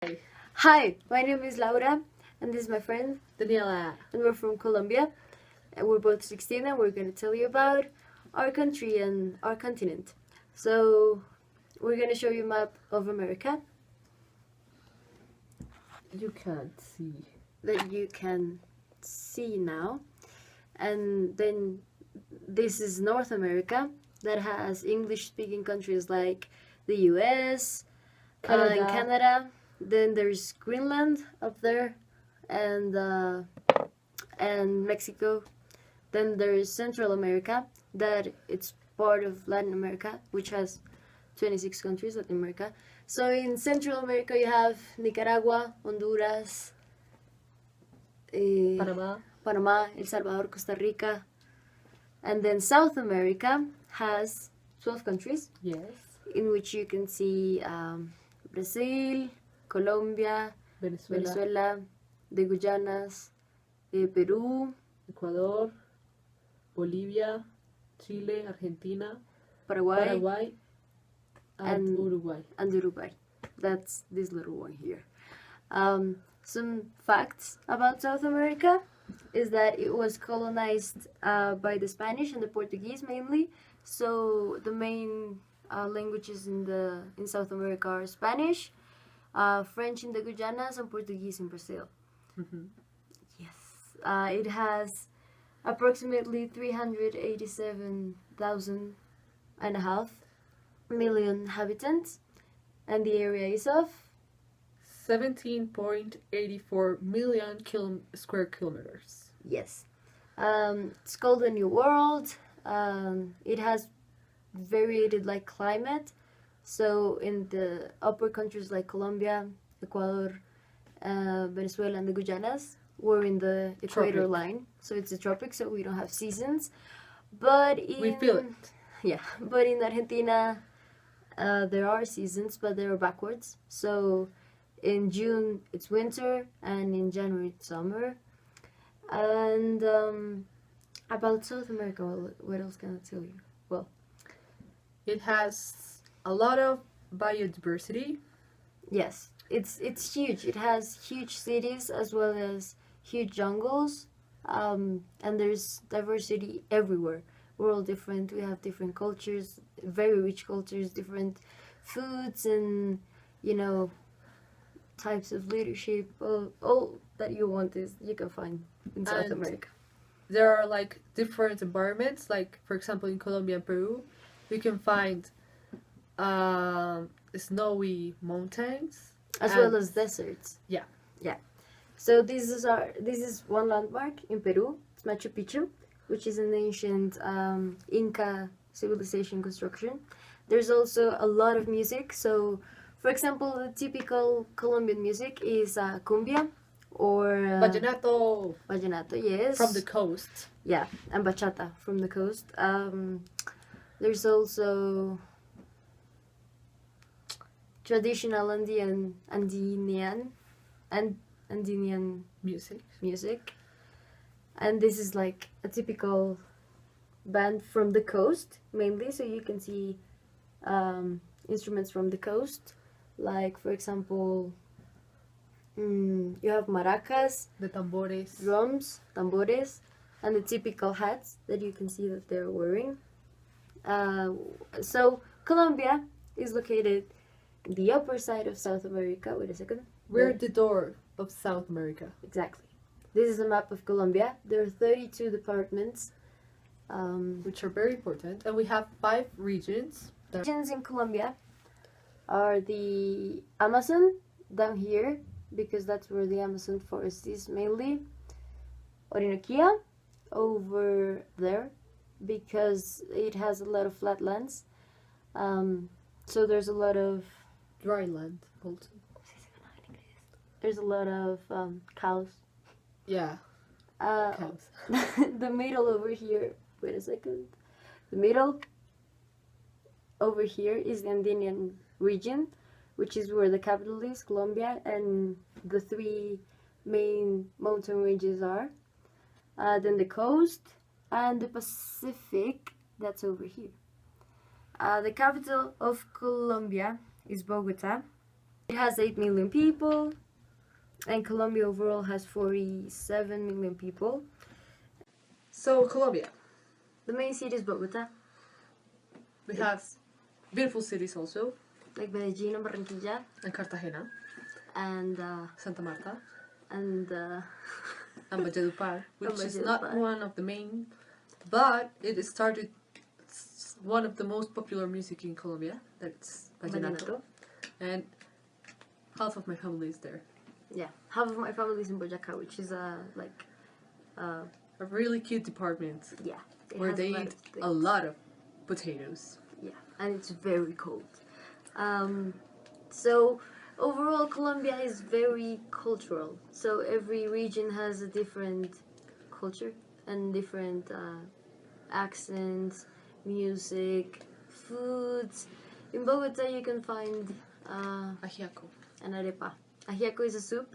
Hi, my name is Laura, and this is my friend Daniela. and we're from Colombia. And we're both 16, and we're going to tell you about our country and our continent. So, we're going to show you a map of America You can't see. that you can see now. And then this is North America that has English speaking countries like the US, and Canada. Then there's Greenland up there, and Mexico. Then there's Central America, that it's part of Latin America, which has 26 countries, Latin America. So in Central America you have Nicaragua, Honduras, Panama, El Salvador, Costa Rica. And then South America has 12 countries, Yes. in which you can see Brazil, Colombia, Venezuela, the Guyanas, Peru, Ecuador, Bolivia, Chile, Argentina, Paraguay, Paraguay, and and- Uruguay. and Uruguay. That's this little one here. Some facts about South America is that it was colonized by the Spanish and the Portuguese mainly. So the main languages in South America are Spanish, French in the Guyanas, and Portuguese in Brazil. Mhm. Yes, it has approximately 387,000 and a half million inhabitants, and the area is of 17.84 million square kilometers. yes. It's called the New World. It has variated like climate. So in the upper countries like Colombia, Ecuador, Venezuela, and the Guyanas, we're in the equator Tropic. line. So it's a tropic, so we don't have seasons. But We feel it. Yeah, but in Argentina, there are seasons, but they're backwards. So in June it's winter, and in January it's summer. And about South America, what else can I tell you? It has a lot of biodiversity. Yes, it's huge. It has huge cities as well as huge jungles, and there's diversity everywhere. We're all different. We have different cultures, very rich cultures, different foods, and types of leadership. All that you want is you can find in South And- America. There are like different environments. Like for example, in Colombia and Peru, we can find snowy mountains. As And- well as deserts. Yeah. Yeah. So this is one landmark in Peru. It's Machu Picchu, which is an ancient Inca civilization construction. There's also a lot of music. So, for example, the typical Colombian music is cumbia or Vallenato vallenato. Yes. from the coast. Yeah, and bachata from the coast. There's also traditional Andinian Music. music, and this is like a typical band from the coast mainly. So you can see instruments from the coast, like for example, you have maracas, The tambores. drums, tambores, and the typical hats that you can see that they're wearing. So Colombia is located in the upper side of South America. Wait a second. We're the door of South America. Exactly. This is a map of Colombia. There are 32 departments. Which are very important. And we have 5 regions. Regions in Colombia are the Amazon down here, because that's where the Amazon forest is mainly. Orinoquia over there, because it has a lot of flatlands. So there's a lot of Dry land also. cows. Yeah, Uh, cows. the middle over here. Wait a second. The middle over here is the Andean region, which is where the capital is, Colombia, and the 3 main mountain ranges are. Then the coast and the Pacific, that's over here. The capital of Colombia is Bogota, It has 8 million people, and Colombia overall has 47 million people. So Colombia, The main city is Bogota, we have beautiful cities also, like Medellin and Barranquilla, and Cartagena, and Santa Marta, and and Valledupar, which is Valledupar. not one of the main, but it started one of the most popular music in Colombia. That's vallenato, Vallenato. and half of my family is there. Yeah, half of my family is in Boyacá, which is like A really cute department yeah, it where has they a lot eat of things. a lot of potatoes. Yeah, and it's very cold. So overall, Colombia is very cultural. So every region has a different culture and different accents, music, foods. In Bogota, you can find Ajiaco. an arepa. Ajiaco is a soup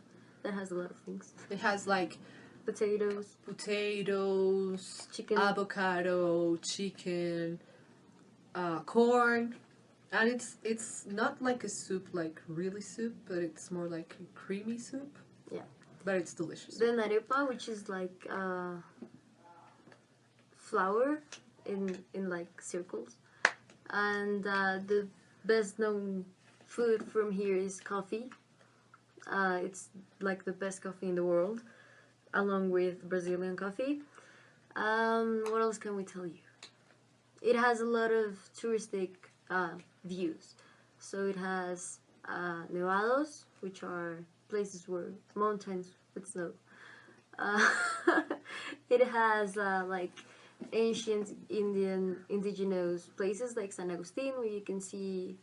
that has a lot of things. It has like Potatoes, potatoes, chicken. avocado, chicken, corn, and it's not like a soup, like really soup, but it's more like a creamy soup. Yeah. But it's delicious. Then arepa, which is like flour in like circles, and the best known food from here is coffee. It's like the best coffee in the world, along with Brazilian coffee. What else can we tell you? It has a lot of touristic views. So it has nevados, which are places where mountains with snow. It has like ancient indigenous places like San Agustin, where you can see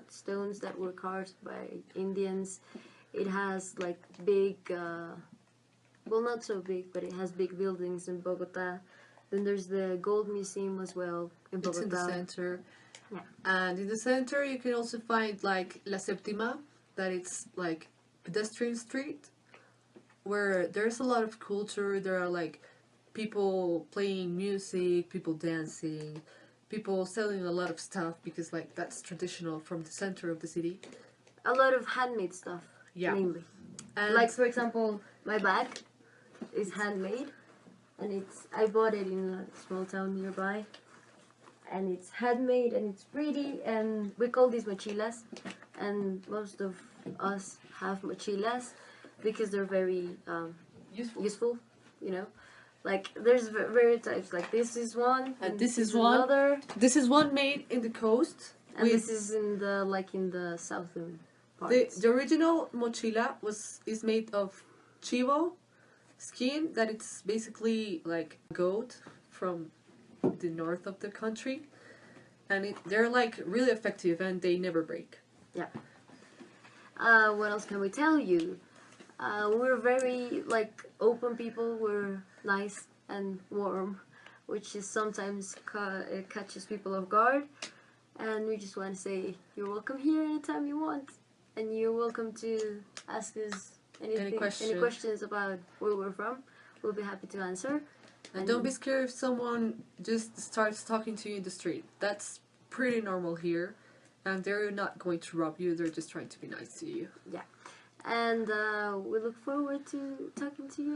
stones that were carved by Indians. It has like big, well, not so big, but it has big buildings in Bogota. Then there's the Gold Museum as well in Bogota. It's in the center. Yeah. And in the center you can also find like La Séptima, that it's like pedestrian street, where there's a lot of culture. There are like people playing music, people dancing, people selling a lot of stuff, because like that's traditional from the center of the city. A lot of handmade stuff, Yeah. mainly. And Like, for example, my bag is handmade, and I bought it in a small town nearby, and it's handmade and it's pretty, and we call these mochilas, and most of us have mochilas because they're very useful, you know. Like, there's various types. Like, this is one, And this is one. another, This is one made in the coast. and this is in the southern parts. The original mochila is made of chivo skin, that it's basically like goat from the north of the country, and they're like really effective and they never break. Yeah. What else can we tell you? We're very like open people. We're nice and warm, which is sometimes it catches people off guard. And we just want to say you're welcome here anytime you want, and you're welcome to ask us any questions about where we're from. We'll be happy to answer. And don't be scared if someone just starts talking to you in the street. That's pretty normal here, and they're not going to rob you. They're just trying to be nice to you. Yeah. And we look forward to talking to you.